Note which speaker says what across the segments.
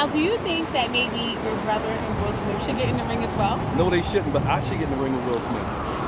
Speaker 1: Now, do you think that maybe your brother and Will Smith should get in the ring as well?
Speaker 2: No, they shouldn't, but I should get in the ring with Will Smith.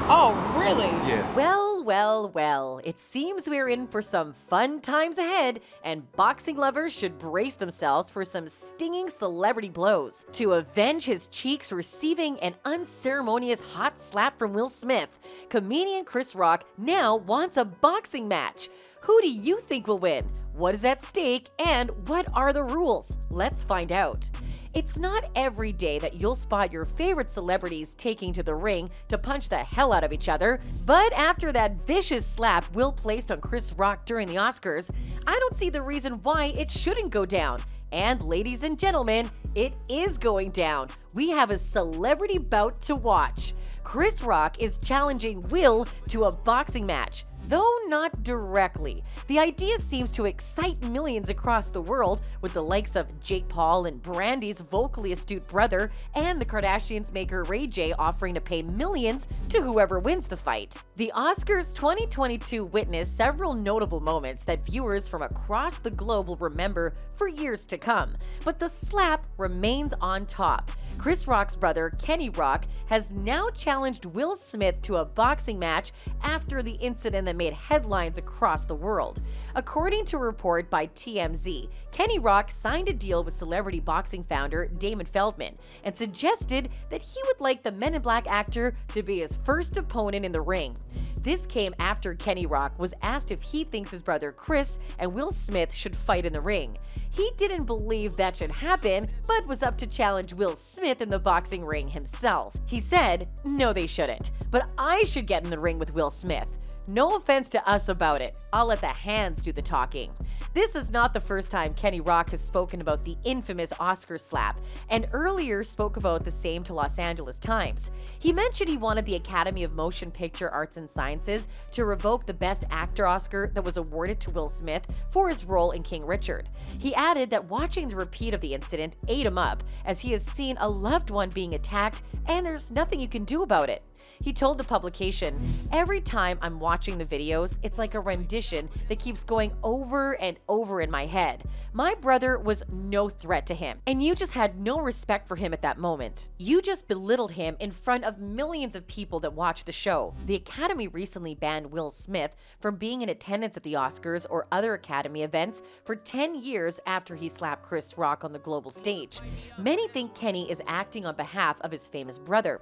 Speaker 1: Oh, really?
Speaker 2: Yeah.
Speaker 3: Well, it seems we're in for some fun times ahead, and boxing lovers should brace themselves for some stinging celebrity blows. To avenge his cheeks receiving an unceremonious hot slap from Will Smith, comedian Chris Rock now wants a boxing match. Who do you think will win? What is at stake, and what are the rules? Let's find out. It's not every day that you'll spot your favorite celebrities taking to the ring to punch the hell out of each other, but after that vicious slap Will placed on Chris Rock during the Oscars, I don't see the reason why it shouldn't go down. And ladies and gentlemen, it is going down. We have a celebrity bout to watch. Chris Rock is challenging Will to a boxing match, though not directly. The idea seems to excite millions across the world, with the likes of Jake Paul and Brandy's vocally astute brother, and the Kardashians' maker Ray J offering to pay millions to whoever wins the fight. The Oscars 2022 witnessed several notable moments that viewers from across the globe will remember for years to come, but the slap remains on top. Chris Rock's brother, Kenny Rock, has now challenged Will Smith to a boxing match after the incident that made headlines across the world. According to a report by TMZ, Kenny Rock signed a deal with celebrity boxing founder Damon Feldman and suggested that he would like the Men in Black actor to be his first opponent in the ring. This came after Kenny Rock was asked if he thinks his brother Chris and Will Smith should fight in the ring. He didn't believe that should happen, but was up to challenge Will Smith in the boxing ring himself. He said, "No, they shouldn't, but I should get in the ring with Will Smith. No offense to us about it. I'll let the hands do the talking." This is not the first time Kenny Rock has spoken about the infamous Oscar slap, and earlier spoke about the same to Los Angeles Times. He mentioned he wanted the Academy of Motion Picture Arts and Sciences to revoke the Best Actor Oscar that was awarded to Will Smith for his role in King Richard. He added that watching the repeat of the incident ate him up, as he has seen a loved one being attacked and there's nothing you can do about it. He told the publication, "Every time I'm watching the videos, it's like a rendition that keeps going over and over in my head. My brother was no threat to him, and you just had no respect for him at that moment. You just belittled him in front of millions of people that watch the show." The Academy recently banned Will Smith from being in attendance at the Oscars or other Academy events for 10 years after he slapped Chris Rock on the global stage. Many think Kenny is acting on behalf of his famous brother.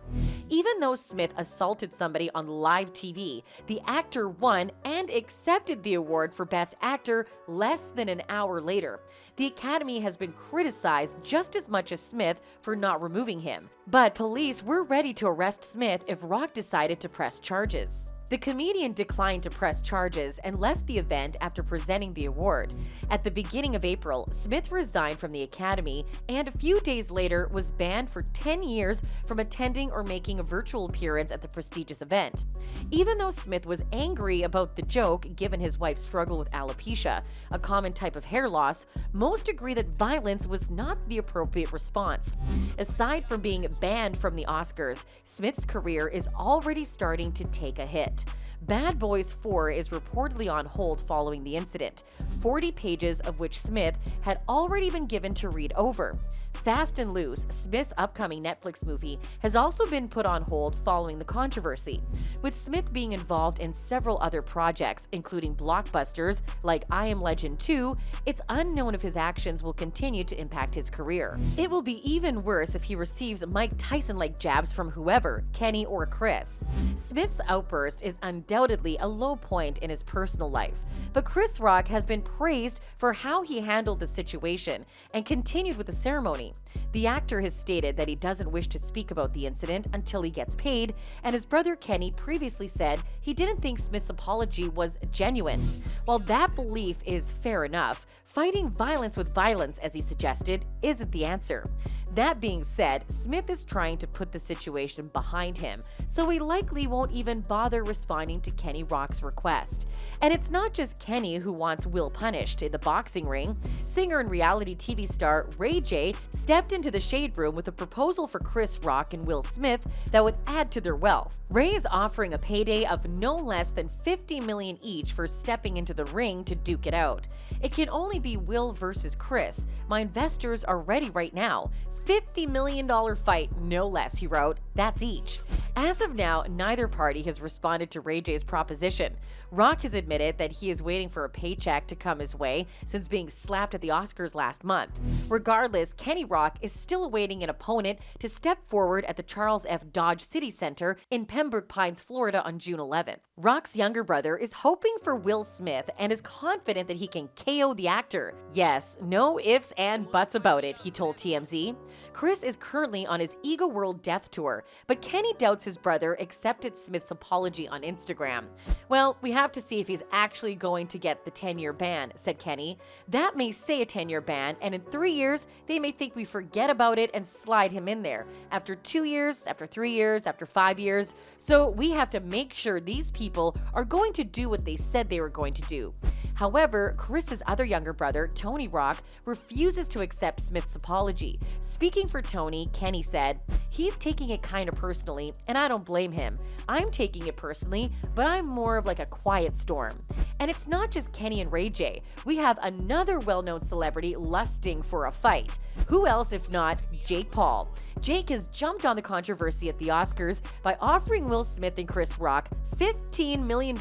Speaker 3: Even though Smith assaulted somebody on live TV, the actor won and accepted the award for Best Actor less than an hour later. The Academy has been criticized just as much as Smith for not removing him. But police were ready to arrest Smith if Rock decided to press charges. The comedian declined to press charges and left the event after presenting the award. At the beginning of April, Smith resigned from the Academy and a few days later was banned for 10 years from attending or making a virtual appearance at the prestigious event. Even though Smith was angry about the joke given his wife's struggle with alopecia, a common type of hair loss, most agree that violence was not the appropriate response. Aside from being banned from the Oscars, Smith's career is already starting to take a hit. Bad Boys 4 is reportedly on hold following the incident, 40 pages of which Smith had already been given to read over. Fast and Loose, Smith's upcoming Netflix movie, has also been put on hold following the controversy, with Smith being involved in several other projects, including blockbusters like I Am Legend 2. It's unknown if his actions will continue to impact his career. It will be even worse if he receives Mike Tyson-like jabs from whoever, Kenny or Chris. Smith's outburst is undoubtedly a low point in his personal life, but Chris Rock has been praised for how he handled the situation and continued with the ceremony. The actor has stated that he doesn't wish to speak about the incident until he gets paid, and his brother Kenny previously said he didn't think Smith's apology was genuine. While that belief is fair enough, fighting violence with violence, as he suggested, isn't the answer. That being said, Smith is trying to put the situation behind him, so he likely won't even bother responding to Kenny Rock's request. And it's not just Kenny who wants Will punished in the boxing ring. Singer and reality TV star Ray J stepped into the shade room with a proposal for Chris Rock and Will Smith that would add to their wealth. Ray is offering a payday of no less than $50 million each for stepping into the ring to duke it out. It can only be Will versus Chris. My investors are ready right now. $50 million fight, no less, he wrote. That's each. As of now, neither party has responded to Ray J's proposition. Rock has admitted that he is waiting for a paycheck to come his way since being slapped at the Oscars last month. Regardless, Kenny Rock is still awaiting an opponent to step forward at the Charles F. Dodge City Center in Pembroke Pines, Florida on June 11th. Rock's younger brother is hoping for Will Smith and is confident that he can KO the actor. Yes, no ifs and buts about it, he told TMZ. Chris is currently on his Ego World Death Tour, but Kenny doubts his brother accepted Smith's apology on Instagram. Well, we have to see if he's actually going to get the 10-year ban, said Kenny. That may say a 10-year ban, and in 3 years, they may think we forget about it and slide him in there. After 2 years, after 3 years, after 5 years. So we have to make sure these people are going to do what they said they were going to do. However, Chris's other younger brother, Tony Rock, refuses to accept Smith's apology. Speaking for Tony, Kenny said, "He's taking it kind of personally, and I don't blame him. I'm taking it personally, but I'm more of like a quiet storm." And it's not just Kenny and Ray J. We have another well-known celebrity lusting for a fight. Who else if not Jake Paul? Jake has jumped on the controversy at the Oscars by offering Will Smith and Chris Rock $15 million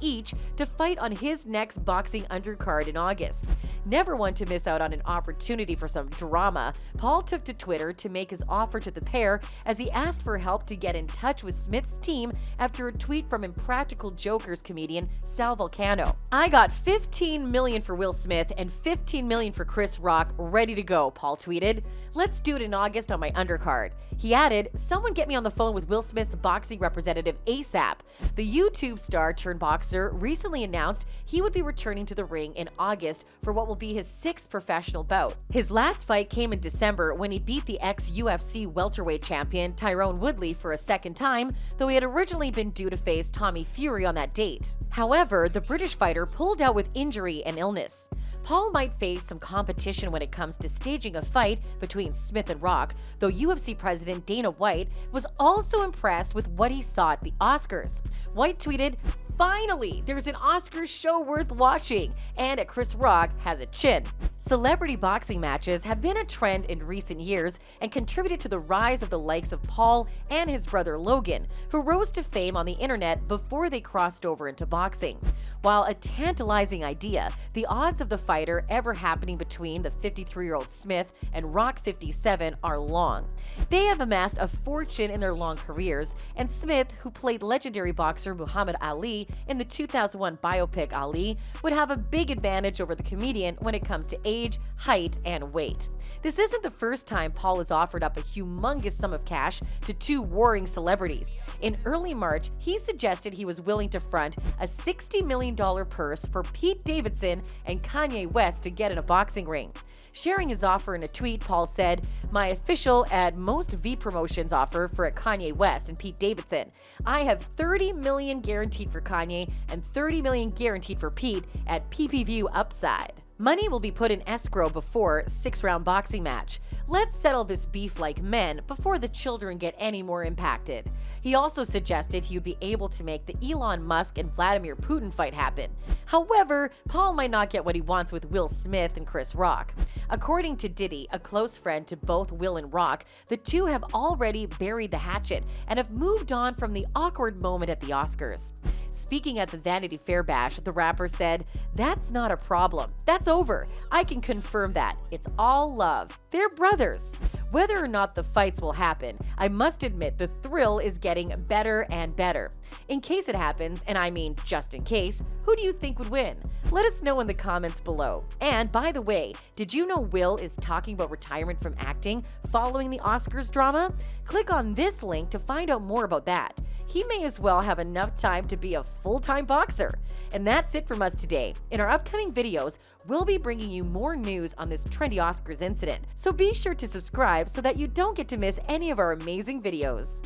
Speaker 3: each to fight on his next boxing undercard in August. Never one to miss out on an opportunity for some drama, Paul took to Twitter to make his offer to the pair as he asked for help to get in touch with Smith's team after a tweet from Impractical Jokers comedian Sal Vulcano. "I got $15 million for Will Smith and $15 million for Chris Rock ready to go," Paul tweeted. "Let's do it in August on my undercard." He added, "Someone get me on the phone with Will Smith's boxing representative ASAP." The YouTube star turned boxer recently announced he would be returning to the ring in August for what will be his 6th professional bout. His last fight came in December when he beat the ex-UFC welterweight champion Tyrone Woodley for a second time, though he had originally been due to face Tommy Fury on that date. However, the British fighter pulled out with injury and illness. Paul might face some competition when it comes to staging a fight between Smith and Rock, though UFC president Dana White was also impressed with what he saw at the Oscars. White tweeted, "Finally, there's an Oscars show worth watching, and Chris Rock has a chin." Celebrity boxing matches have been a trend in recent years and contributed to the rise of the likes of Paul and his brother Logan, who rose to fame on the internet before they crossed over into boxing. While a tantalizing idea, the odds of the fighter ever happening between the 53-year-old Smith and Rock 57 are long. They have amassed a fortune in their long careers, and Smith, who played legendary boxer Muhammad Ali in the 2001 biopic Ali, would have a big advantage over the comedian when it comes to age, height, and weight. This isn't the first time Paul has offered up a humongous sum of cash to two warring celebrities. In early March, he suggested he was willing to front a $60 million purse for Pete Davidson and Kanye West to get in a boxing ring. Sharing his offer in a tweet, Paul said, "My official at most V Promotions offer for Kanye West and Pete Davidson. I have $30 million guaranteed for Kanye and $30 million guaranteed for Pete at PPV Upside. Money will be put in escrow before 6-round boxing match. Let's settle this beef like men before the children get any more impacted." He also suggested he would be able to make the Elon Musk and Vladimir Putin fight happen. However, Paul might not get what he wants with Will Smith and Chris Rock. According to Diddy, a close friend to both Will and Rock, the two have already buried the hatchet and have moved on from the awkward moment at the Oscars. Speaking at the Vanity Fair bash, the rapper said, "That's not a problem. That's over. I can confirm that. It's all love. They're brothers." Whether or not the fights will happen, I must admit the thrill is getting better and better. In case it happens, and I mean just in case, who do you think would win? Let us know in the comments below. And by the way, did you know Will is talking about retirement from acting following the Oscars drama? Click on this link to find out more about that. he may as well have enough time to be a full-time boxer. And that's it from us today. In our upcoming videos, we'll be bringing you more news on this trendy Oscars incident. So be sure to subscribe so that you don't get to miss any of our amazing videos.